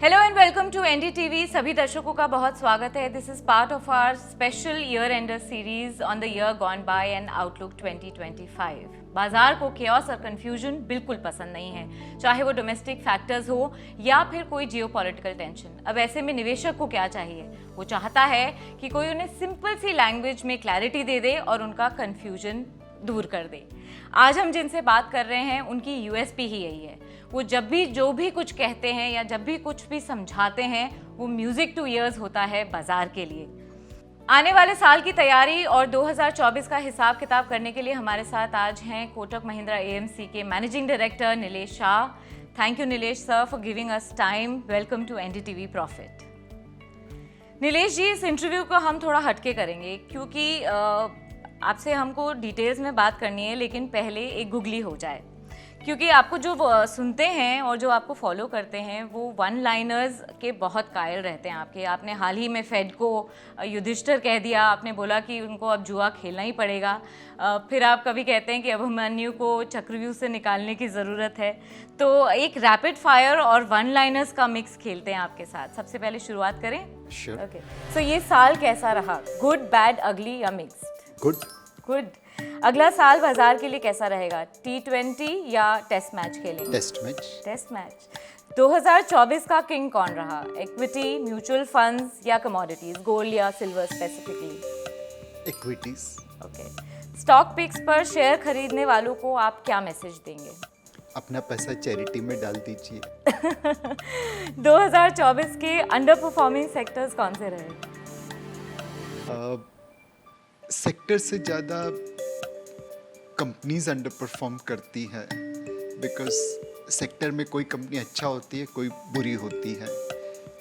Hello and welcome to NDTV. सभी दर्शकों का बहुत स्वागत है। This is part of our special year ender series on the year gone by and outlook 2025। बाजार को केओस और कंफ्यूजन बिल्कुल पसंद नहीं है, चाहे वो डोमेस्टिक फैक्टर्स हो या फिर कोई जियोपॉलिटिकल टेंशन। अब ऐसे में निवेशक को क्या चाहिए? वो चाहता है कि कोई उन्हें सिंपल सी लैंग्वेज में क्लैरिटी दे दे और उनका कंफ्यूजन दूर कर दे। आज हम जिनसे बात कर रहे हैं उनकी यूएसपी ही यही है। वो जब भी जो भी कुछ कहते हैं या जब भी कुछ भी समझाते हैं, वो म्यूजिक टू ईयर्स होता है बाजार के लिए। आने वाले साल की तैयारी और 2024 का हिसाब किताब करने के लिए हमारे साथ आज हैं कोटक महिंद्रा एएमसी के managing director Nilesh Shah. Thank you Nilesh sir for giving us time. Welcome to NDTV profit. Nilesh ji, इस इंटरव्यू को हम थोड़ा हटके करेंगे क्योंकि आपसे हमको डिटेल्स में बात करनी है, लेकिन पहले एक गुगली हो जाए, क्योंकि आपको जो सुनते हैं और जो आपको फॉलो करते हैं वो वन लाइनर्स के बहुत कायल रहते हैं आपके। आपने हाल ही में फेड को युधिष्ठिर कह दिया, आपने बोला कि उनको अब जुआ खेलना ही पड़ेगा। फिर आप कभी कहते हैं कि अभिमन्यु को चक्रव्यूह से निकालने की ज़रूरत है। तो एक रैपिड फायर और वन लाइनर्स का मिक्स खेलते हैं आपके साथ। सबसे पहले शुरुआत करें। Sure. ओके, सो ये साल कैसा रहा? गुड, बैड, अगली या मिक्स्ड? गुड। अगला साल बाजार के लिए कैसा रहेगा? T20 या टेस्ट मैच खेलेंगे? Test match. 2024 का किंग कौन रहा? इक्विटी, म्यूचुअल फंड्स या कमोडिटीज, गोल्ड या silver specifically? Equities. Okay. Stock picks पर शेयर खरीदने वालों को आप क्या मैसेज देंगे? अपना पैसा चैरिटी में डाल दीजिए। 2024 के अंडर परफॉर्मिंग सेक्टर्स कौन से रहे? सेक्टर से ज़्यादा कंपनीज अंडर परफॉर्म करती है, बिकॉज सेक्टर में कोई कंपनी अच्छा होती है, कोई बुरी होती है।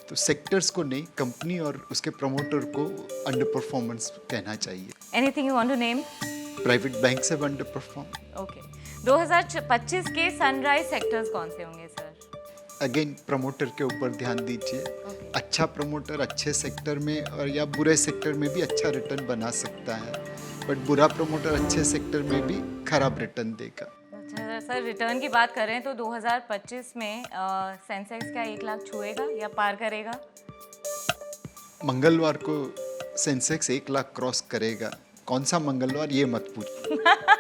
तो सेक्टर्स को नहीं, कंपनी और उसके प्रमोटर को अंडर परफॉर्मेंस कहना चाहिए। Anything you want to name? Private bank से अंडर परफॉर्म। ओके। 2025 के सनराइज सेक्टर्स कौन से होंगे सर? अगेन प्रमोटर के ऊपर ध्यान दीजिए। अच्छा प्रमोटर अच्छे सेक्टर में और या बुरे सेक्टर में भी अच्छा रिटर्न बना सकता है, बट बुरा प्रमोटर अच्छे सेक्टर में भी खराब रिटर्न देगा। अच्छा सर, रिटर्न की बात करें तो 2025 में सेंसेक्स क्या 1 लाख छुएगा या पार करेगा? मंगलवार को सेंसेक्स 1 लाख क्रॉस करेगा। कौन सा मंगलवार, ये मत पूछ।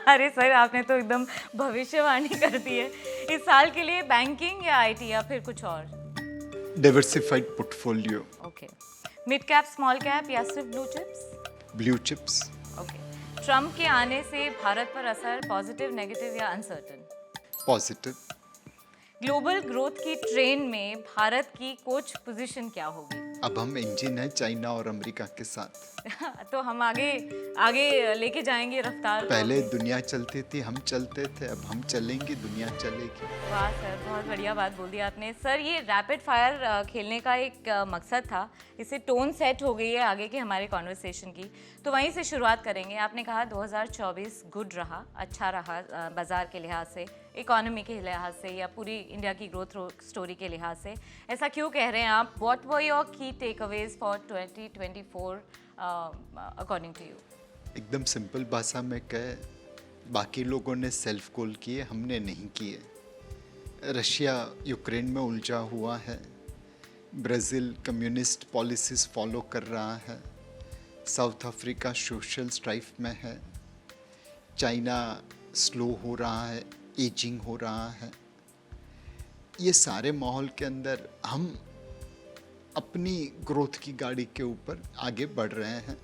अरे सर, आपने तो एकदम भविष्यवाणी कर दी है। इस साल के लिए बैंकिंग या आईटी या फिर कुछ और? Diversified portfolio. Okay. Mid cap, small cap या सिर्फ blue chips? Blue chips. Okay. Trump के आने से भारत पर असर पॉजिटिव, नेगेटिव या अनसर्टेन? पॉजिटिव। ग्लोबल ग्रोथ की ट्रेन में भारत की कोच पोजीशन क्या होगी? अब हम इंजन है चाइना और अमेरिका के साथ। तो हम आगे लेके जाएंगे रफ्तार। पहले दुनिया चलती थी, हम चलते थे, अब हम चलेंगे, दुनिया चलेगी। वाह सर, बहुत बढ़िया बात बोल दी आपने। सर, ये रैपिड फायर खेलने का एक मकसद था, इससे टोन सेट हो गई है आगे के हमारे कॉन्वर्सेशन की, तो वहीं से शुरुआत करेंगे। आपने कहा 2024 गुड रहा, अच्छा रहा बाजार के लिहाज से, इकोनॉमी के लिहाज से या पूरी इंडिया की ग्रोथ स्टोरी के लिहाज से। ऐसा क्यों कह रहे हैं आप? What were your key takeaways for 2024 according to you? एकदम सिंपल भाषा में कहे, बाकी लोगों ने सेल्फ गोल किए, हमने नहीं किए। रशिया यूक्रेन में उलझा हुआ है, ब्राज़ील कम्युनिस्ट पॉलिसीज़ फॉलो कर रहा है, साउथ अफ्रीका सोशल स्ट्राइफ में है, चाइना स्लो हो रहा है, एजिंग हो रहा है। ये सारे माहौल के अंदर हम अपनी ग्रोथ की गाड़ी के ऊपर आगे बढ़ रहे हैं।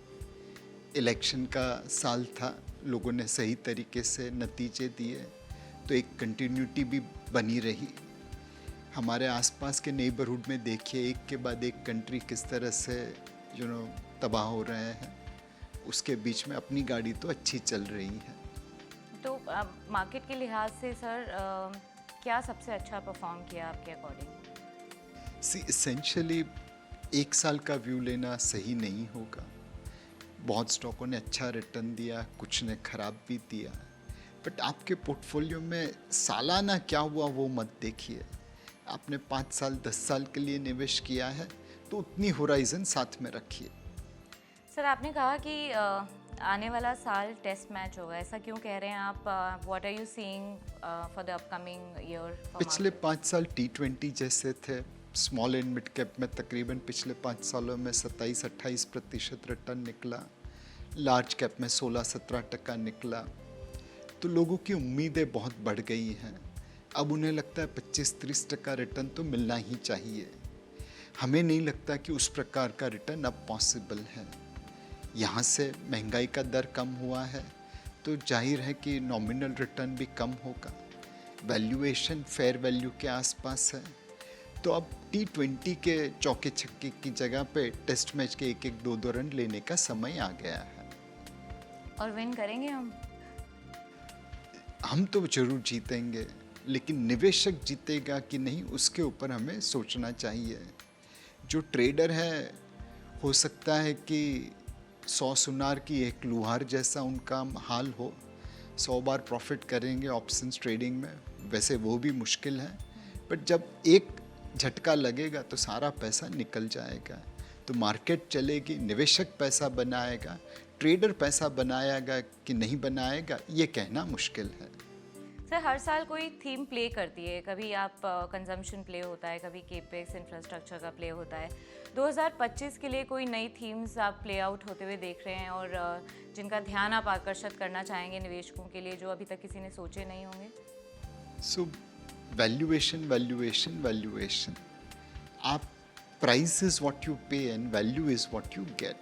इलेक्शन का साल था, लोगों ने सही तरीके से नतीजे दिए, तो एक कंटिन्यूटी भी बनी रही। हमारे आसपास के नेबरहुड में देखिए, एक के बाद एक कंट्री किस तरह से तबाह हो रहे हैं, उसके बीच में अपनी गाड़ी तो अच्छी चल रही है। तो मार्केट के लिहाज से सर क्या सबसे अच्छा परफॉर्म किया आपके अकॉर्डिंग? एसेंशियली एक साल का व्यू लेना सही नहीं होगा। बहुत स्टॉकों ने अच्छा रिटर्न दिया, कुछ ने खराब भी दिया, बट आपके पोर्टफोलियो में सालाना क्या हुआ वो मत देखिए। आपने 5 साल 10 साल के लिए निवेश किया है तो उतनी होराइजन साथ में रखिए। सर, आपने कहा कि आने वाला साल टेस्ट मैच होगा, ऐसा क्यों कह रहे हैं आप? What are you seeing for the upcoming year? पिछले 5 साल T20 जैसे थे, स्मॉल एंड मिड कैप में तकरीबन पिछले 5 सालों में 27-28% रिटर्न निकला, लार्ज कैप में 16-17% निकला। तो लोगों की उम्मीदें बहुत बढ़ गई हैं। अब उन्हें लगता है 25-30% रिटर्न तो मिलना ही चाहिए। हमें नहीं लगता कि उस प्रकार का रिटर्न अब पॉसिबल है। यहाँ से महंगाई का दर कम हुआ है तो जाहिर है कि नॉमिनल रिटर्न भी कम होगा। वैल्यूएशन फेयर वैल्यू के आसपास है। तो अब T20 के चौके छक्के की जगह पे टेस्ट मैच के 1-1, 2-2 रन लेने का समय आ गया है। और विन करेंगे हम तो जरूर जीतेंगे, लेकिन निवेशक जीतेगा कि नहीं उसके ऊपर हमें सोचना चाहिए। जो ट्रेडर है हो सकता है कि 100 सुनार की एक लुहार जैसा उनका हाल हो, 100 बार प्रॉफिट करेंगे ऑप्शंस ट्रेडिंग में, वैसे वो भी मुश्किल है। बट जब एक झटका लगेगा तो सारा पैसा निकल जाएगा। तो मार्केट चलेगी, निवेशक पैसा बनाएगा, ट्रेडर पैसा बनाएगा कि नहीं बनाएगा ये कहना मुश्किल है। सर, हर साल कोई थीम प्ले करती है, कभी आप कंजम्पशन प्ले होता है, कभी केपेक्स इंफ्रास्ट्रक्चर का प्ले होता है। 2025 के लिए कोई नई थीम्स आप प्ले आउट होते हुए देख रहे हैं और जिनका ध्यान आप आकर्षित करना चाहेंगे निवेशकों के लिए, जो अभी तक किसी ने सोचे नहीं होंगे? सो वैल्यूएशन आप प्राइस इज व्हाट यू पे and value is what you get.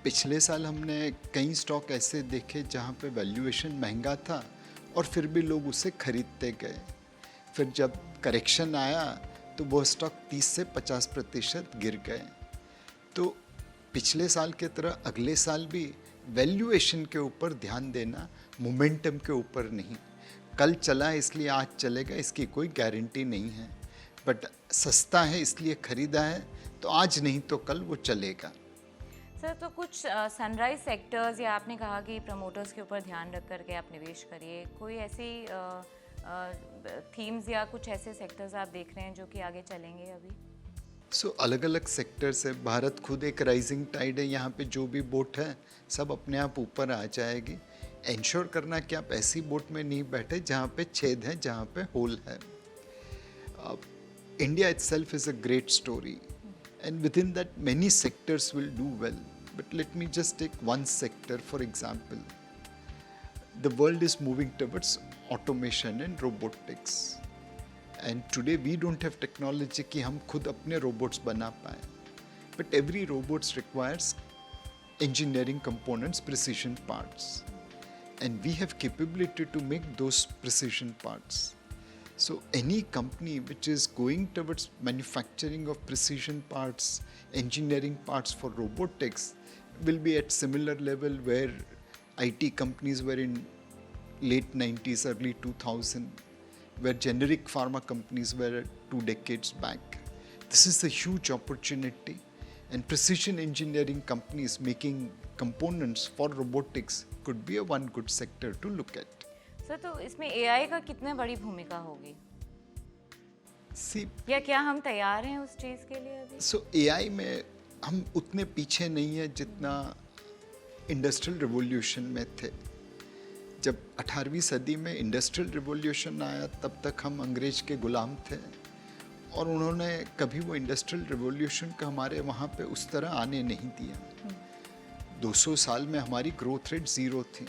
पिछले साल हमने कई स्टॉक ऐसे देखे जहाँ पे वैल्यूएशन महंगा था और फिर भी लोग उसे खरीदते गए। फिर जब करेक्शन आया तो वो स्टॉक 30 से 50% गिर गए। तो पिछले साल की तरह अगले साल भी वैल्यूएशन के ऊपर ध्यान देना, मोमेंटम के ऊपर नहीं। कल चला है इसलिए आज चलेगा इसकी कोई गारंटी नहीं है, बट सस्ता है इसलिए खरीदा है तो आज नहीं तो कल वो चलेगा। सर, तो कुछ सनराइज सेक्टर्स या आपने कहा कि प्रमोटर्स के ऊपर ध्यान रख करके आप निवेश करिए, कोई ऐसी थीम्स या कुछ ऐसे सेक्टर्स आप देख रहे हैं जो कि आगे चलेंगे अभी? अलग अलग सेक्टर्स है। भारत खुद एक राइजिंग टाइड है, यहाँ पे जो भी बोट है सब अपने आप ऊपर आ जाएगी। इंश्योर करना कि आप ऐसी बोट में नहीं बैठे जहाँ पे छेद है, जहाँ पे होल है। India itself is a great story and within that many sectors will do well, but let me just take one sector for example. The world is moving towards automation and robotics and today we don't have technology कि हम खुद अपने robots बना पाए, but every robots requires engineering components, precision parts, and we have capability to make those precision parts. So any company which is going towards manufacturing of precision parts, engineering parts for robotics will be at similar level where IT companies were in late 90s, early 2000, where generic pharma companies were 2 decades back. This is a huge opportunity and precision engineering companies making components for robotics could be a one good sector to look at. Sir, तो इसमें AI का कितने बड़ी भूमिका होगी? See, या क्या हम तैयार हैं उस चीज़ के लिए अभी? AI में हम उतने पीछे नहीं है जितना इंडस्ट्रियल रिवॉल्यूशन में थे। जब 18वीं सदी में इंडस्ट्रियल रिवॉल्यूशन आया तब तक हम अंग्रेज के गुलाम थे और उन्होंने कभी वो इंडस्ट्रियल रिवॉल्यूशन का हमारे वहाँ पे उस तरह आने नहीं दिया। 200 साल में हमारी ग्रोथ रेट 0 थी।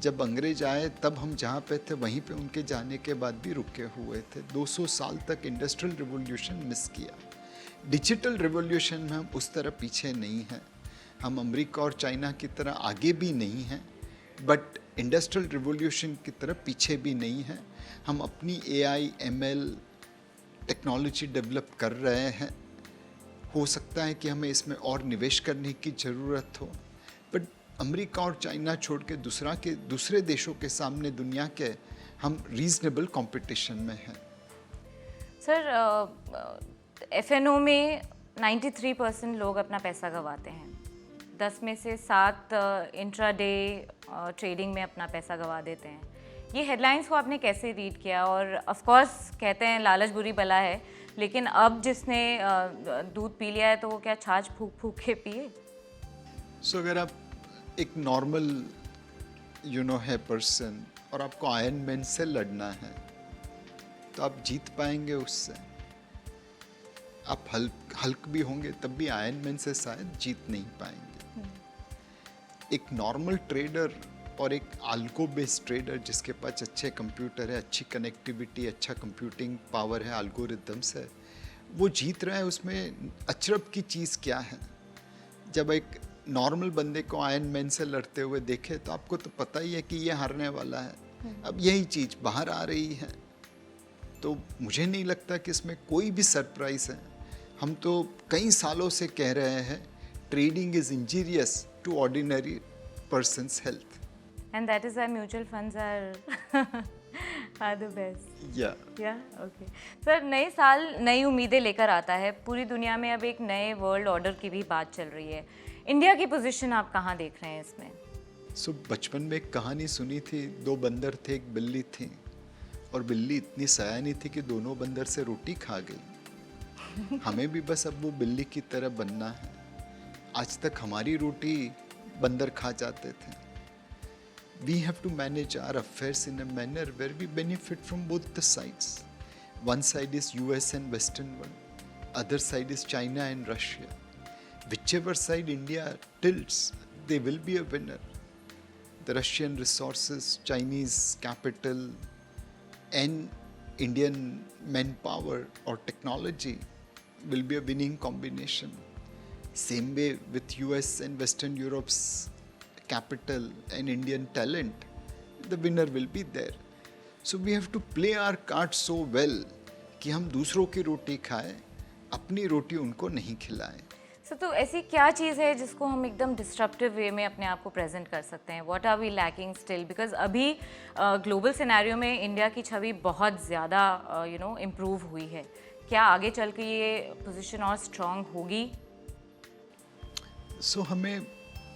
जब अंग्रेज आए तब हम जहाँ पे थे वहीं पे उनके जाने के बाद भी रुके हुए थे। 200 साल तक इंडस्ट्रियल रिवॉल्यूशन मिस किया। डिजिटल रिवॉल्यूशन में हम उस तरह पीछे नहीं हैं। हम अमेरिका और चाइना की तरह आगे भी नहीं हैं, बट इंडस्ट्रियल रिवॉल्यूशन की तरह पीछे भी नहीं हैं। हम अपनी AI, ML टेक्नोलॉजी डेवलप कर रहे हैं। हो सकता है कि हमें इसमें और निवेश करने की ज़रूरत हो, बट अमेरिका और चाइना छोड़ के दूसरे देशों के सामने दुनिया के हम रीजनेबल कंपटीशन में हैं। सर, FNO में 93% लोग अपना पैसा गंवाते हैं। 10 में से 7 इंट्राडे ट्रेडिंग में अपना पैसा गंवा देते हैं। ये हेडलाइंस को आपने कैसे रीड किया? और ऑफ कोर्स कहते हैं लालच बुरी बला है, लेकिन अब जिसने दूध पी लिया है तो वो क्या छाछ फूक फूक के पिए? अगर आप एक नॉर्मल है पर्सन और आपको आयरन मैन से लड़ना है तो आप जीत पाएंगे उससे? आप हल्क भी होंगे तब भी आयरन मैन से शायद जीत नहीं पाएंगे। एक नॉर्मल ट्रेडर और एक आल्को बेस्ड ट्रेडर जिसके पास अच्छे कंप्यूटर है, अच्छी कनेक्टिविटी, अच्छा कंप्यूटिंग पावर है, एल्गोरिदम्स है, वो जीत रहा है। उसमें अचरज की चीज़ क्या है? जब एक नॉर्मल बंदे को आयरन मैन से लड़ते हुए देखे तो आपको तो पता ही है कि ये हारने वाला है। अब यही चीज़ बाहर आ रही है, तो मुझे नहीं लगता कि इसमें कोई भी सरप्राइज है। हम तो कई सालों से कह रहे हैं trading is injurious to ordinary person's health. And that is why mutual funds are the best. Okay. Sir, नए साल नई उम्मीदें लेकर आता है। पूरी दुनिया में अब एक नए वर्ल्ड ऑर्डर की भी बात चल रही है। इंडिया की पोजीशन आप कहाँ देख रहे हैं इसमें? बचपन में एक कहानी सुनी थी, दो बंदर थे, एक बिल्ली थी, और बिल्ली इतनी सयानी थी कि दोनों बंदर से रोटी खा गई। हमें भी बस अब वो बिल्ली की तरह बनना है। आज तक हमारी रोटी बंदर खा जाते थे। We have to manage our affairs in a manner where we benefit from both the sides. One side is US and Western world, other side is China and Russia. Whichever side India tilts, they will be a winner. The Russian resources, Chinese capital, and Indian manpower or technology will be a winning combination. Same way with US and Western Europe's capital and Indian talent, the winner will be there. So we have to play our cards so well कि हम दूसरों की रोटी खाएं, अपनी रोटी उनको नहीं खिलाएं। Sir, तो ऐसी क्या चीज़ है जिसको हम एकदम डिस्ट्रप्टिव वे में अपने आप को प्रेजेंट कर सकते हैं? What are we lacking still? Because अभी ग्लोबल सिनेरियो में इंडिया की छवि बहुत ज़्यादा इम्प्रूव हुई है। क्या आगे चल के ये पोजीशन और स्ट्रांग होगी? हमें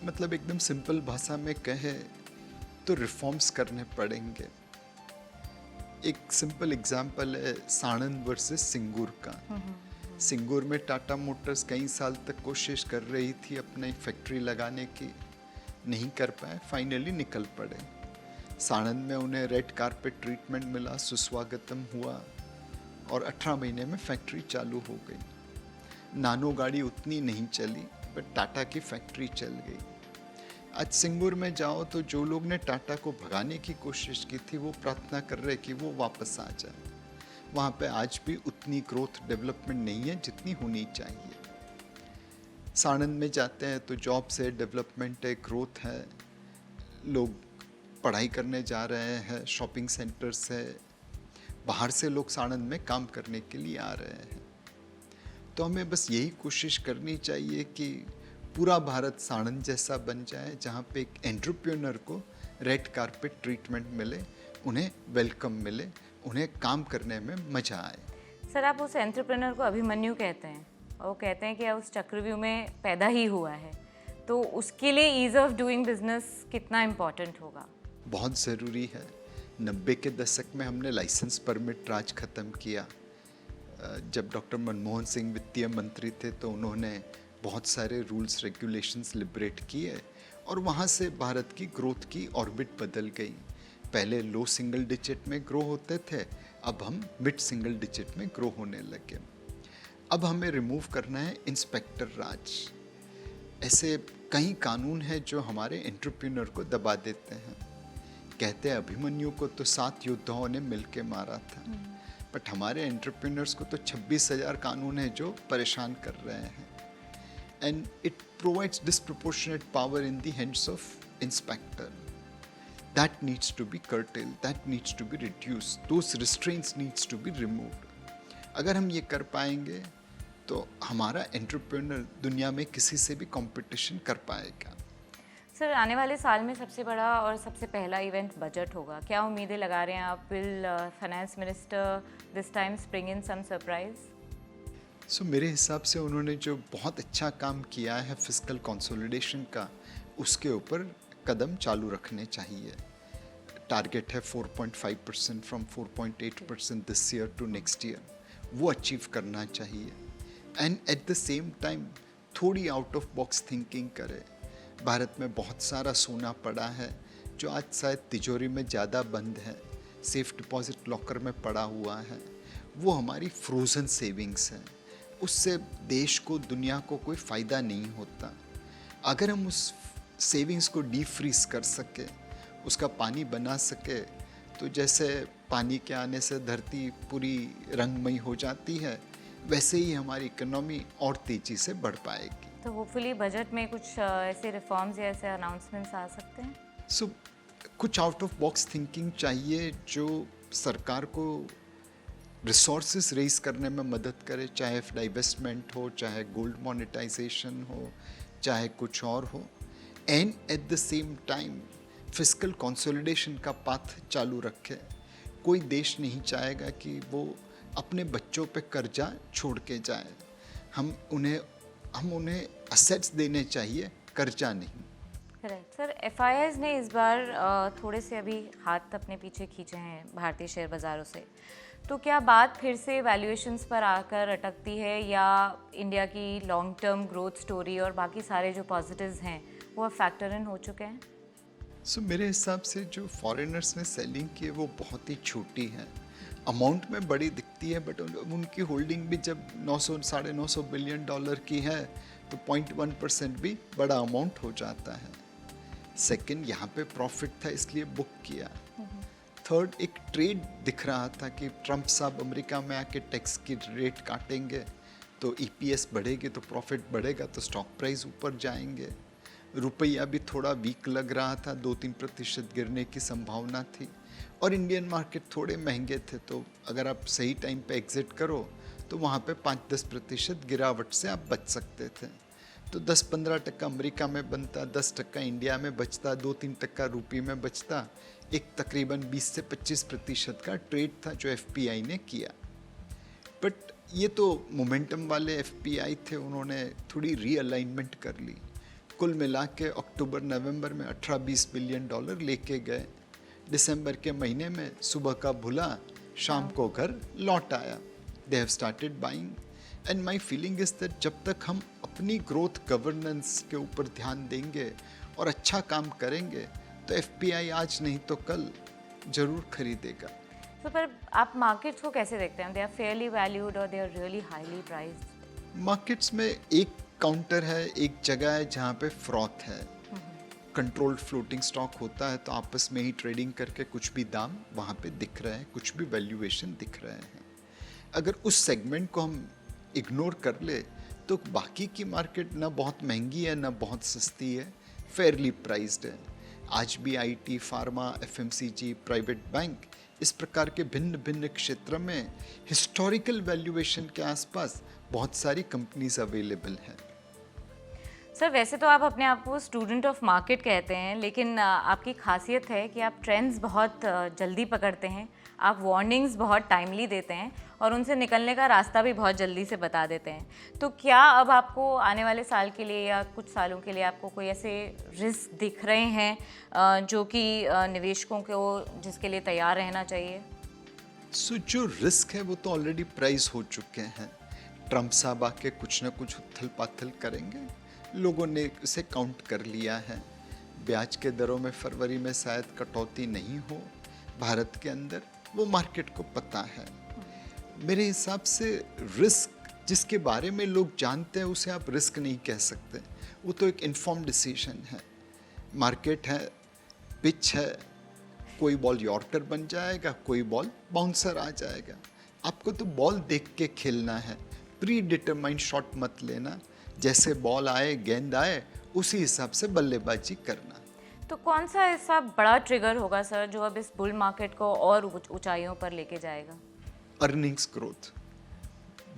मतलब एकदम सिंपल भाषा में कहे तो रिफॉर्म्स करने पड़ेंगे। एक सिंपल एग्जांपल है साणंद वर्सेस सिंगूर का। सिंगूर में टाटा मोटर्स कई साल तक कोशिश कर रही थी अपना एक फैक्ट्री लगाने की, नहीं कर पाए, फाइनली निकल पड़े। साणंद में उन्हें रेड कारपेट ट्रीटमेंट मिला, सुस्वागतम हुआ और 18 महीने में फैक्ट्री चालू हो गई। नानो गाड़ी उतनी नहीं चली, बट टाटा की फैक्ट्री चल गई। आज सिंगूर में जाओ तो जो लोग ने टाटा को भगाने की कोशिश की थी वो प्रार्थना कर रहे कि वो वापस आ जाए। वहाँ पे आज भी उतनी ग्रोथ डेवलपमेंट नहीं है जितनी होनी चाहिए। साणंद में जाते हैं तो जॉब्स है, डेवलपमेंट है, ग्रोथ है, लोग पढ़ाई करने जा रहे हैं, शॉपिंग सेंटर्स है, बाहर से लोग साणंद में काम करने के लिए आ रहे हैं। तो हमें बस यही कोशिश करनी चाहिए कि पूरा भारत साणंद जैसा बन जाए, जहाँ पे एक एंटरप्रेन्योर को रेड कारपेट ट्रीटमेंट मिले, उन्हें वेलकम मिले, उन्हें काम करने में मजा आए। सर, आप उस एंटरप्रेन्योर को अभिमन्यु कहते हैं और वो कहते हैं कि उस चक्रव्यूह में पैदा ही हुआ है, तो उसके लिए ईज ऑफ डूइंग बिजनेस कितना इम्पोर्टेंट होगा? बहुत ज़रूरी है। 90 के दशक में हमने लाइसेंस परमिट राज ख़त्म किया। जब डॉक्टर मनमोहन सिंह वित्तीय मंत्री थे तो उन्होंने बहुत सारे रूल्स रेगुलेशंस लिबरेट किए और वहाँ से भारत की ग्रोथ की ऑर्बिट बदल गई। पहले लो सिंगल डिजिट में ग्रो होते थे, अब हम मिड सिंगल डिजिट में ग्रो होने लगे। अब हमें रिमूव करना है इंस्पेक्टर राज। ऐसे कई कानून हैं जो हमारे एंटरप्रेन्योर को दबा देते हैं। कहते हैं अभिमन्यु को तो 7 योद्धाओं ने मिलके मारा था, बट हमारे एंटरप्रेन्योर्स को तो 26,000 कानून है जो परेशान कर रहे हैं। And it provides disproportionate power in the hands of inspector. That needs to be curtailed, that needs to be reduced, those restraints needs to be removed। अगर हम ये कर पाएंगे तो हमारा एंटरप्रेन्योर दुनिया में किसी से भी कंपटीशन कर पाएगा। सर, आने वाले साल में सबसे बड़ा और सबसे पहला इवेंट बजट होगा। क्या उम्मीदें लगा रहे हैं आप? Will finance minister this time spring in some surprise? मेरे हिसाब से उन्होंने जो बहुत अच्छा काम किया है फिस्कल कंसोलिडेशन का, उसके ऊपर कदम चालू रखने चाहिए। टारगेट है 4.5% from 4.8% this year to next year, वो अचीव करना चाहिए। And at the same time थोड़ी आउट ऑफ बॉक्स थिंकिंग करे। भारत में बहुत सारा सोना पड़ा है जो आज शायद तिजोरी में ज़्यादा बंद है, सेफ डिपॉजिट लॉकर में पड़ा हुआ है, वो हमारी फ्रोज़न सेविंग्स हैं। उससे देश को, दुनिया को कोई फ़ायदा नहीं होता। अगर हम उस सेविंग्स को डीफ्रीज कर सके, उसका पानी बना सके, तो जैसे पानी के आने से धरती पूरी रंगमयी हो जाती है, वैसे ही हमारी इकोनॉमी और तेज़ी से बढ़ पाएगी। तो होपफुली बजट में कुछ ऐसे रिफॉर्म्स या ऐसे अनाउंसमेंट्स आ सकते हैं। सो कुछ आउट ऑफ बॉक्स थिंकिंग चाहिए जो सरकार को रिसोर्सेज रेज करने में मदद करे, चाहे डाइवेस्टमेंट हो, चाहे गोल्ड मोनेटाइजेशन हो, चाहे कुछ और हो, and at the same time fiscal consolidation का पाथ चालू रखे। कोई देश नहीं चाहेगा कि वो अपने बच्चों पे कर्जा छोड़ के जाए। हम उन्हें असेट्स देने चाहिए, कर्जा नहीं। करेक्ट सर, एफआईआईज ने इस बार थोड़े से अभी हाथ अपने पीछे खींचे हैं भारतीय शेयर बाज़ारों से, तो क्या बात फिर से वैल्यूएशंस पर आकर अटकती है, या इंडिया की लॉन्ग टर्म ग्रोथ स्टोरी और बाकी सारे जो पॉजिटिव्स हैं वो अब फैक्टर इन हो चुके हैं? सो मेरे हिसाब से जो फॉरेनर्स ने सेलिंग की है वो बहुत ही छोटी है, अमाउंट में बड़ी दिखती है, बट उनकी होल्डिंग भी जब 900 साढ़े 900 बिलियन डॉलर की है तो 0.1% भी बड़ा अमाउंट हो जाता है। सेकंड, यहाँ पे प्रॉफिट था इसलिए बुक किया। थर्ड, एक ट्रेड दिख रहा था कि ट्रम्प साहब अमेरिका में आके टैक्स की रेट काटेंगे तो ईपीएस बढ़ेगी, तो प्रॉफिट बढ़ेगा, तो स्टॉक प्राइस ऊपर जाएंगे। रुपया भी थोड़ा वीक लग रहा था, 2-3% गिरने की संभावना थी, और इंडियन मार्केट थोड़े महंगे थे, तो अगर आप सही टाइम पे एग्जिट करो तो वहाँ पे 5-10% गिरावट से आप बच सकते थे। तो 10-15% अमेरिका में बनता, 10% इंडिया में बचता, 2-3% रुपये में बचता, एक तकरीबन 20 से 25% का ट्रेड था जो एफपीआई ने किया। बट ये तो मोमेंटम वाले एफपीआई थे, उन्होंने थोड़ी रीअलाइनमेंट कर ली। कुल मिला के अक्टूबर नवंबर में 18-20 बिलियन डॉलर लेके गए। दिसंबर के महीने में सुबह का भुला, शाम को घर लौट आया। They have started buying, and my feeling is that जब तक हम अपनी ग्रोथ गवर्नेंस के ऊपर ध्यान देंगे और अच्छा काम करेंगे तो एफपीआई आज नहीं तो कल जरूर खरीदेगा। तो पर आप मार्केट्स को कैसे देखते हैं? दे आर फेयरली वैल्यूड और they are really highly priced? Markets में एक काउंटर है, एक जगह है जहाँ पे फ्रॉथ है, कंट्रोल्ड फ्लोटिंग स्टॉक होता है, तो आपस में ही ट्रेडिंग करके कुछ भी दाम वहाँ पे दिख रहे हैं, कुछ भी वैल्यूएशन दिख रहे हैं। अगर उस सेगमेंट को हम इग्नोर कर ले तो बाकी की मार्केट ना बहुत महंगी है ना बहुत सस्ती है, फेयरली प्राइस्ड है। आज भी IT, pharma, FMCG, private bank, इस प्रकार के भिन्न भिन्न क्षेत्र में हिस्टोरिकल वैल्यूएशन के आसपास बहुत सारी कंपनीज अवेलेबल हैं। सर, वैसे तो आप अपने आप को स्टूडेंट ऑफ मार्केट कहते हैं, लेकिन आपकी खासियत है कि आप ट्रेंड्स बहुत जल्दी पकड़ते हैं, आप वार्निंग्स बहुत टाइमली देते हैं और उनसे निकलने का रास्ता भी बहुत जल्दी से बता देते हैं। तो क्या अब आपको आने वाले साल के लिए या कुछ सालों के लिए आपको कोई ऐसे रिस्क दिख रहे हैं जो कि निवेशकों को जिसके लिए तैयार रहना चाहिए? जो रिस्क है वो तो ऑलरेडी प्राइस हो चुके हैं। ट्रम्प साहब आके कुछ ना कुछ उथल पाथल करेंगे, लोगों ने इसे काउंट कर लिया है। ब्याज के दरों में फरवरी में शायद कटौती नहीं हो भारत के अंदर, वो मार्केट को पता है। मेरे हिसाब से रिस्क जिसके बारे में लोग जानते हैं उसे आप रिस्क नहीं कह सकते, वो तो एक इन्फॉर्म डिसीजन है। मार्केट है, पिच है, कोई बॉल यॉर्कर बन जाएगा, कोई बॉल बाउंसर आ जाएगा। आपको तो बॉल देख के खेलना है, प्री डिटरमाइंड शॉट मत लेना, जैसे बॉल आए, गेंद आए, उसी हिसाब से बल्लेबाजी करना। तो कौन सा ऐसा बड़ा ट्रिगर होगा सर जो अब इस बुल मार्केट को और ऊंचाइयों पर लेके जाएगा? Earnings growth.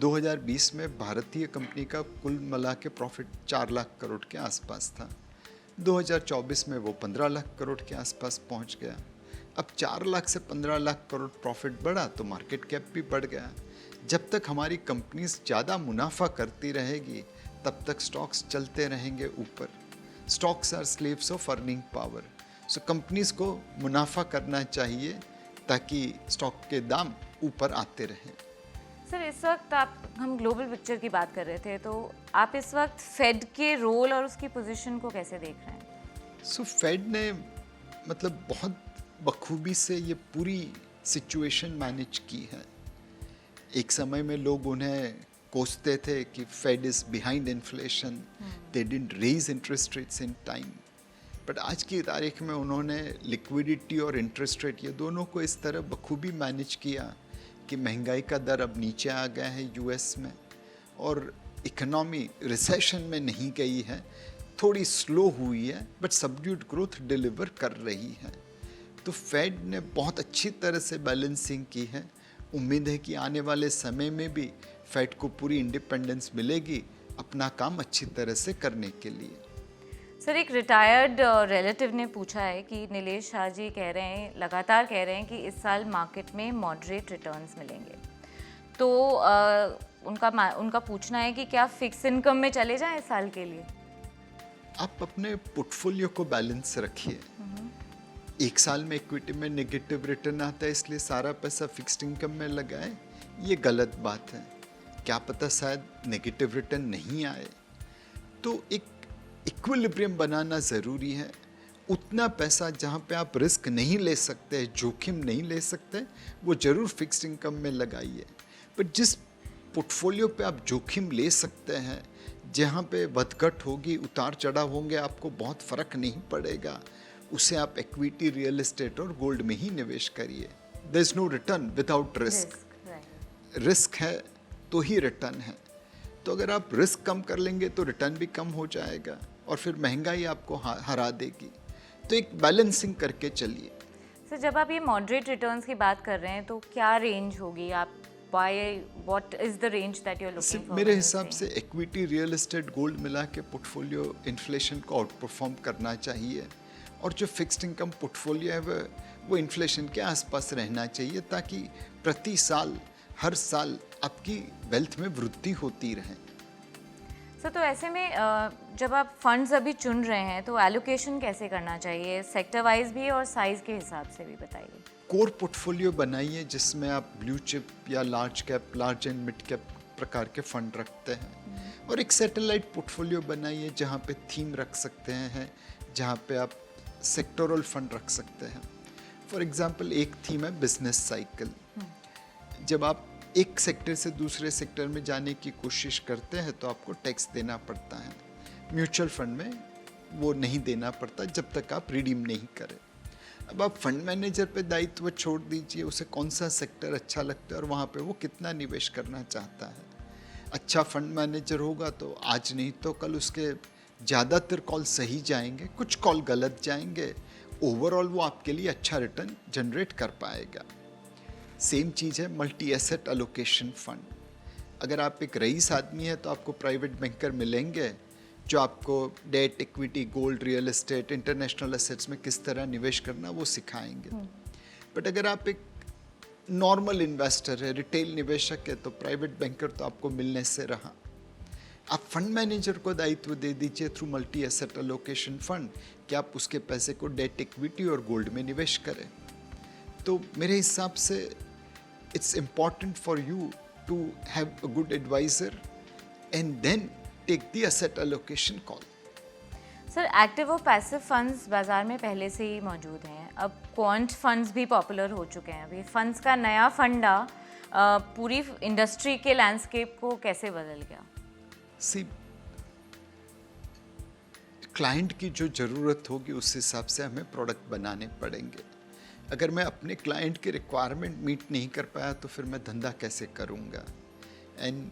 2020 में भारतीय कंपनी का कुल मिला के प्रॉफिट 4 लाख करोड़ के आसपास था। 2024 में वो 15 लाख करोड़ के आसपास पहुंच गया। अब 4 लाख से 15 लाख करोड़ प्रॉफिट बढ़ा तो मार्केट कैप भी बढ़ गया। जब तक हमारी कंपनीज ज़्यादा मुनाफा करती रहेगी तब तक स्टॉक्स चलते रहेंगे ऊपर। Stocks are slaves of earning power. So companies को मुनाफा करना चाहिए ताकि स्टॉक के दाम ऊपर आते रहें। सर, इस वक्त हम ग्लोबल पिक्चर की बात कर रहे थे, तो आप इस वक्त फेड के रोल और उसकी पोजीशन को कैसे देख रहे हैं? फेड ने मतलब बहुत बखूबी से ये पूरी सिचुएशन मैनेज की है। एक समय में लोग उन्हें कोसते थे कि Fed is behind inflation, they didn't raise interest rates in time, but आज की तारीख में उन्होंने लिक्विडिटी और इंटरेस्ट रेट ये दोनों को इस तरह बखूबी मैनेज किया कि महंगाई का दर अब नीचे आ गया है यूएस में, और इकोनॉमी रिसेशन में नहीं गई है, थोड़ी स्लो हुई है बट सबड्यूड ग्रोथ डिलीवर कर रही है। तो फेड ने बहुत अच्छी तरह से बैलेंसिंग की है। उम्मीद है कि आने वाले समय में भी फेड को पूरी इंडिपेंडेंस मिलेगी अपना काम अच्छी तरह से करने के लिए। सर, एक रिटायर्ड रिलेटिव ने पूछा है कि नीलेश शाह जी कह रहे हैं, लगातार कह रहे हैं कि इस साल मार्केट में मॉडरेट रिटर्न्स मिलेंगे, तो उनका पूछना है कि क्या फिक्स इनकम में चले जाएं इस साल के लिए? आप अपने पोर्टफोलियो को बैलेंस रखिए। एक साल में इक्विटी में नेगेटिव रिटर्न आता है इसलिए सारा पैसा फिक्स्ड इनकम में लगाएं, ये गलत बात है। क्या पता शायद नेगेटिव रिटर्न नहीं आए, तो एक इक्विलिब्रियम बनाना ज़रूरी है। उतना पैसा जहाँ पे आप रिस्क नहीं ले सकते, जोखिम नहीं ले सकते, वो ज़रूर फिक्स्ड इनकम में लगाइए। पर जिस पोर्टफोलियो पे आप जोखिम ले सकते हैं, जहाँ पे વધઘટ होगी, उतार चढ़ाव होंगे, आपको बहुत फ़र्क नहीं पड़ेगा, उसे आप इक्विटी, रियल एस्टेट और गोल्ड में ही निवेश करिए। There is no return without risk. Risk है तो ही रिटर्न है। तो अगर आप रिस्क कम कर लेंगे तो रिटर्न भी कम हो जाएगा और फिर महंगाई आपको हरा देगी। तो एक बैलेंसिंग करके चलिए। सर, जब आप ये मॉडरेट रिटर्न्स की बात कर रहे हैं तो क्या रेंज होगी? आप what is the range that you are looking for? मेरे हिसाब से इक्विटी, रियल एस्टेट, गोल्ड मिला के पोर्टफोलियो इन्फ्लेशन को आउट परफॉर्म करना चाहिए, और जो फिक्स्ड इनकम पोर्टफोलियो है वो इन्फ्लेशन के आसपास रहना चाहिए, ताकि प्रति साल, हर साल आपकी वेल्थ में वृद्धि होती रहे। सर, तो ऐसे में जब आप फंड्स अभी चुन रहे हैं तो एलोकेशन कैसे करना चाहिए, सेक्टर वाइज भी और साइज के हिसाब से भी बताइए। कोर पोर्टफोलियो बनाइए जिसमें आप ब्लू चिप या large cap, large and mid cap प्रकार के फंड रखते हैं, और एक सैटेलाइट पोर्टफोलियो बनाइए जहाँ पे थीम रख सकते हैं, जहाँ पे आप सेक्टोरल फंड रख सकते हैं। फॉर एग्जांपल एक थीम है बिजनेस साइकिल। जब आप एक सेक्टर से दूसरे सेक्टर में जाने की कोशिश करते हैं तो आपको टैक्स देना पड़ता है। म्यूचुअल फंड में वो नहीं देना पड़ता जब तक आप रिडीम नहीं करें। अब आप फंड मैनेजर पे दायित्व छोड़ दीजिए, उसे कौन सा सेक्टर अच्छा लगता है और वहाँ पे वो कितना निवेश करना चाहता है। अच्छा फंड मैनेजर होगा तो आज नहीं तो कल उसके ज़्यादातर कॉल सही जाएंगे, कुछ कॉल गलत जाएंगे, ओवरऑल वो आपके लिए अच्छा रिटर्न जनरेट कर पाएगा। सेम चीज़ है मल्टी एसेट एलोकेशन फंड। अगर आप एक रईस आदमी है तो आपको प्राइवेट बैंकर मिलेंगे जो आपको debt, equity, gold, real estate, international assets में किस तरह निवेश करना वो सिखाएंगे। बट अगर आप एक नॉर्मल इन्वेस्टर है, रिटेल निवेशक है, तो प्राइवेट बैंकर तो आपको मिलने से रहा। आप फंड मैनेजर को दायित्व दे दीजिए through multi asset allocation fund कि आप उसके पैसे को डेट, इक्विटी और गोल्ड में निवेश करें। तो मेरे हिसाब से it's important for you to have a good advisor and then take the asset allocation call. Sir, active और पैसिव फंड्स बाजार में पहले से ही मौजूद हैं, अब क्वांट फंड्स भी पॉपुलर हो चुके हैं। अभी फंड्स का नया फंडा पूरी इंडस्ट्री के लैंडस्केप को कैसे बदल गया? सी, क्लाइंट की जो ज़रूरत होगी उस हिसाब से हमें प्रोडक्ट बनाने पड़ेंगे। अगर मैं अपने क्लाइंट की रिक्वायरमेंट मीट नहीं कर पाया तो फिर मैं धंधा कैसे करूँगा। एंड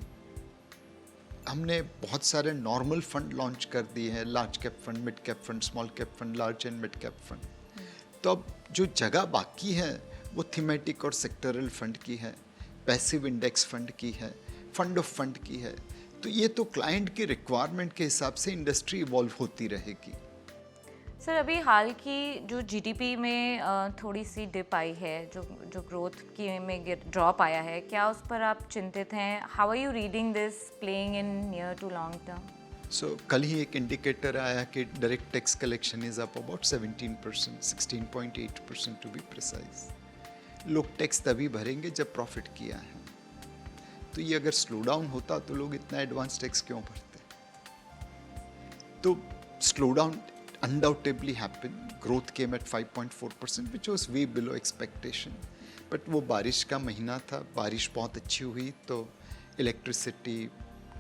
हमने बहुत सारे नॉर्मल फंड लॉन्च कर दिए हैं, large cap fund, mid cap fund, small cap fund, large and mid cap fund. तो अब जो जगह बाकी है वो थीमेटिक और सेक्टरल फंड की है, पैसिव इंडेक्स फंड की है, फंड ऑफ फंड की है। तो ये तो क्लाइंट की रिक्वायरमेंट के हिसाब से इंडस्ट्री इवॉल्व होती रहेगी। सर, अभी हाल की जो जीडीपी में थोड़ी सी डिप आई है, जो ग्रोथ की में ड्रॉप आया है, क्या उस पर आप चिंतित हैं? How are you reading this playing in near to long term? So कल ही एक इंडिकेटर आया कि direct tax collection is up about 17%, 16.8% to be precise. लोग टैक्स तभी भरेंगे जब प्रॉफिट किया है। तो ये अगर स्लो डाउन होता तो लोग इतना एडवांस टैक्स क्यों भरते? तो slow down undoubtedly happened. Growth came at 5.4%, which was way below expectation. But वो बारिश का महीना था, बारिश बहुत अच्छी हुई तो इलेक्ट्रिसिटी,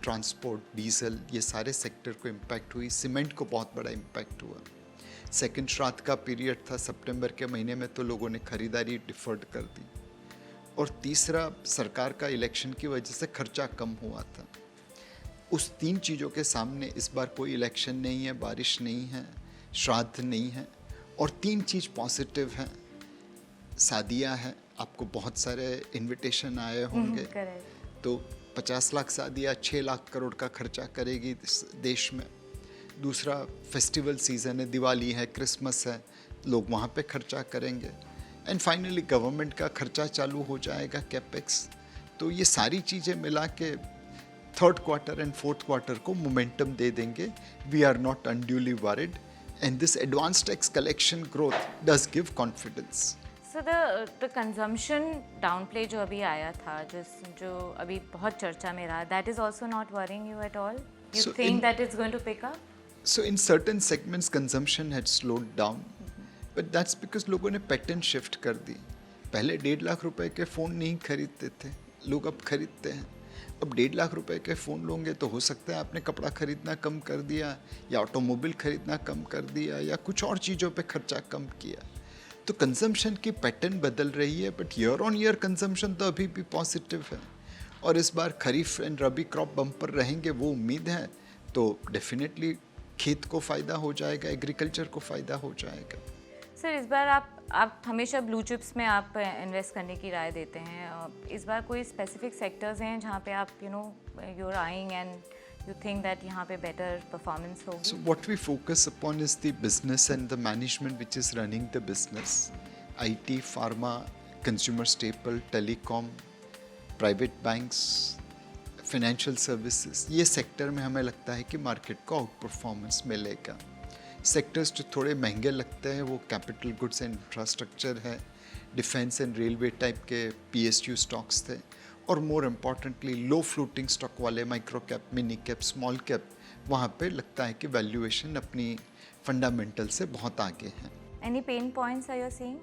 ट्रांसपोर्ट, डीजल, ये सारे सेक्टर को इम्पैक्ट हुई। सीमेंट को बहुत बड़ा इम्पैक्ट हुआ। सेकंड श्राद्ध का पीरियड था सितंबर के महीने में, तो लोगों ने खरीदारी डिफर्ड कर दी। और तीसरा, सरकार का इलेक्शन की वजह से खर्चा कम हुआ था। उस 3 चीज़ों के सामने इस बार कोई इलेक्शन नहीं है, बारिश नहीं है, श्राद्ध नहीं है, और 3 चीज़ पॉजिटिव हैं। शादियां हैं, आपको बहुत सारे इनविटेशन आए होंगे, तो 50 लाख शादियाँ 6 लाख करोड़ का खर्चा करेगी इस देश में। दूसरा, फेस्टिवल सीज़न है, दिवाली है, क्रिसमस है, लोग वहाँ पे खर्चा करेंगे। एंड फाइनली गवर्नमेंट का खर्चा चालू हो जाएगा, कैपेक्स। तो ये सारी चीज़ें मिला के third quarter and fourth quarter को मोमेंटम दे देंगे। We are not unduly worried and this advance tax collection growth does give confidence. So the consumption downplay जो अभी आया था, जो अभी बहुत चर्चा में रहा, that is also not worrying you at all? You think that is going to pick up? So in certain segments consumption had slowed down, but that's because लोगों ने पैटर्न शिफ्ट कर दी। पहले 1.5 लाख रुपए के फ़ोन नहीं खरीदते थे, लोग अब खरीदते हैं। अब 1.5 लाख रुपए के फ़ोन लोगे तो हो सकता है आपने कपड़ा खरीदना कम कर दिया, या ऑटोमोबाइल खरीदना कम कर दिया, या कुछ और चीज़ों पे खर्चा कम किया। तो कंजम्पशन की पैटर्न बदल रही है, but year on year consumption तो अभी भी पॉजिटिव है। और इस बार खरीफ एंड रबी क्रॉप बम्पर रहेंगे, वो उम्मीद है। तो डेफिनेटली खेत को फ़ायदा हो जाएगा, एग्रीकल्चर को फ़ायदा हो जाएगा। सर, इस बार आप हमेशा ब्लू चिप्स में आप इन्वेस्ट करने की राय देते हैं। इस बार कोई स्पेसिफिक सेक्टर्स हैं जहाँ पे आप you are eyeing and you think that यहाँ पे बेटर परफॉर्मेंस होगी? So what we focus upon is the business and the management which is running the business. IT, pharma, consumer staple, telecom, private banks, financial services, ये sector में हमें लगता है कि market को आउट परफॉर्मेंस मिलेगा। Sectors जो थोड़े महंगे लगते हैं वो कैपिटल गुड्स एंड इंफ्रास्ट्रक्चर है, डिफेंस एंड रेलवे टाइप के PSU स्टॉक्स थे, और मोर इम्पॉर्टेंटली लो फ्लोटिंग स्टॉक वाले micro cap, mini cap, small cap, वहाँ पे लगता है कि वैल्यूएशन अपनी फंडामेंटल से बहुत आगे हैं। Any pain points are you seeing?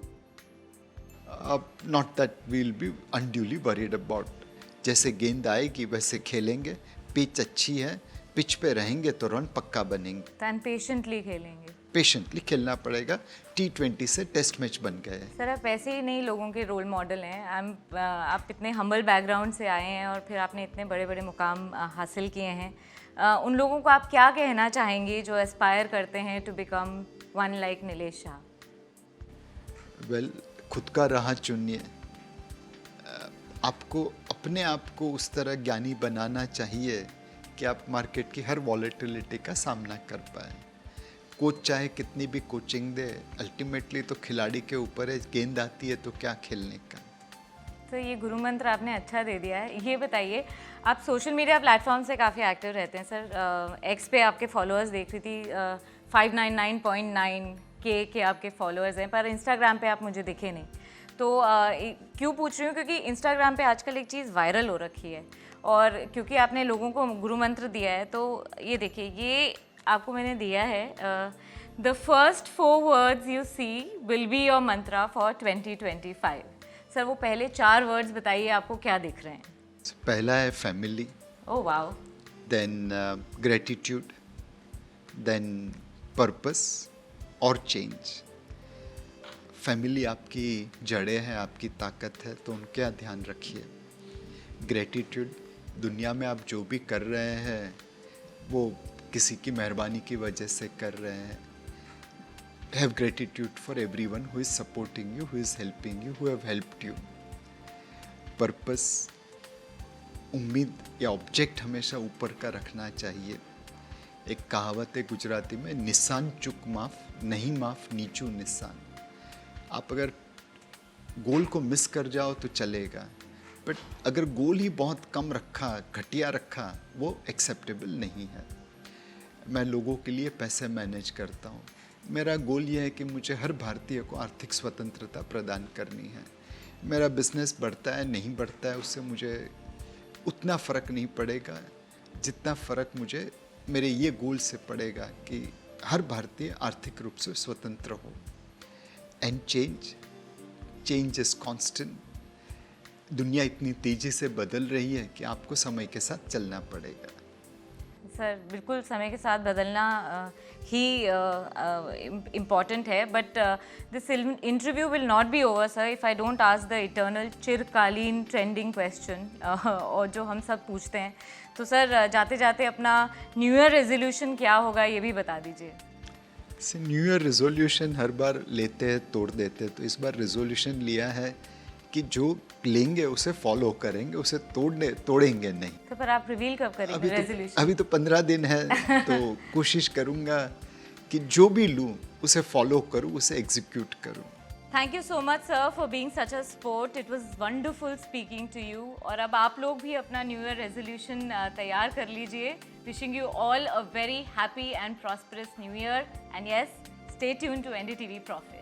Not that we will be unduly worried about. जैसे गेंद आएगी वैसे खेलेंगे, पिच अच्छी है, पिच पे रहेंगे तो रन पक्का बनेंगे। तो पेशेंटली खेलेंगे, पेशेंटली खेलना पड़ेगा। T20 से टेस्ट मैच बन गए। सर, आप ऐसे ही नहीं लोगों के रोल मॉडल हैं। आप इतने हम्बल बैकग्राउंड से आए हैं और फिर आपने इतने बड़े बड़े मुकाम हासिल किए हैं। उन लोगों को आप क्या कहना चाहेंगे जो एस्पायर करते हैं to become one like Nilesh Shah? Well, खुद का राह चुनिए। आपको अपने आप को उस तरह ज्ञानी बनाना चाहिए कि आप मार्केट की हर वॉलेटिलिटी का सामना कर पाए। कोच चाहे कितनी भी कोचिंग दे, अल्टीमेटली तो खिलाड़ी के ऊपर है, गेंद आती है तो क्या खेलने का। तो ये गुरु मंत्र आपने अच्छा दे दिया है। ये बताइए, आप सोशल मीडिया प्लेटफॉर्म से काफ़ी एक्टिव रहते हैं सर। एक्स पे आपके फॉलोअर्स देख रही थी, 599.9 के आपके फॉलोअर्स हैं, पर इंस्टाग्राम पे आप मुझे दिखे नहीं। तो क्यों पूछ रही हूँ? क्योंकि इंस्टाग्राम पे आजकल एक चीज़ वायरल हो रखी है, और क्योंकि आपने लोगों को गुरु मंत्र दिया है, तो ये देखिए, ये आपको मैंने दिया है, the first 4 words you see will be your mantra for 2025। Sir, वो पहले 4 वर्ड्स बताइए, आपको क्या दिख रहे हैं? पहला है family, oh wow, then gratitude, then purpose और चेंज। फैमिली आपकी जड़ें हैं, आपकी ताकत है, तो उनका ध्यान रखिए। ग्रेटिट्यूड, दुनिया में आप जो भी कर रहे हैं वो किसी की मेहरबानी की वजह से कर रहे हैं। Have gratitude for everyone who is supporting you, who is helping you, who have helped you. Purpose, उम्मीद या ऑब्जेक्ट हमेशा ऊपर का रखना चाहिए। एक कहावत है गुजराती में, निशान चुक माफ, नहीं माफ नीचू निशान। आप अगर गोल को मिस कर जाओ तो चलेगा, बट अगर गोल ही बहुत कम रखा, घटिया रखा, वो एक्सेप्टेबल नहीं है। मैं लोगों के लिए पैसे मैनेज करता हूँ। मेरा गोल ये है कि मुझे हर भारतीय को आर्थिक स्वतंत्रता प्रदान करनी है। मेरा बिजनेस बढ़ता है नहीं बढ़ता है, उससे मुझे उतना फ़र्क नहीं पड़ेगा जितना फ़र्क मुझे मेरे ये गोल से पड़ेगा कि हर भारतीय आर्थिक रूप से स्वतंत्र हो। And change is constant. दुनिया इतनी तेज़ी से बदल रही है कि आपको समय के साथ चलना पड़ेगा। सर बिल्कुल समय के साथ बदलना ही इम्पॉर्टेंट है, but this interview will not be over sir if I don't ask the eternal चिरकालीन ट्रेंडिंग क्वेश्चन और जो हम सब पूछते हैं। तो सर जाते जाते अपना न्यू ईयर रेजोल्यूशन क्या होगा ये भी बता दीजिए। न्यू ईयर रेजोल्यूशन हर बार लेते हैं, तोड़ देते हैं, तो इस बार रेजोल्यूशन लिया है कि जो लेंगे उसे फॉलो करेंगे, उसे तोड़ेंगे नहीं। तो पर आप रिवील कब करेंगे रेजोल्यूशन? अभी तो 15 दिन है, तो कोशिश करूँगा कि जो भी लूँ उसे फॉलो करूँ, उसे एग्जीक्यूट करूँ। Thank you so much sir for being such a support, it was wonderful speaking to you. और अब आप लोग भी अपना न्यू ईयर रेजोल्यूशन तैयार कर लीजिए। Wishing you all a very happy and prosperous new year, and yes, stay tuned to NDTV profit.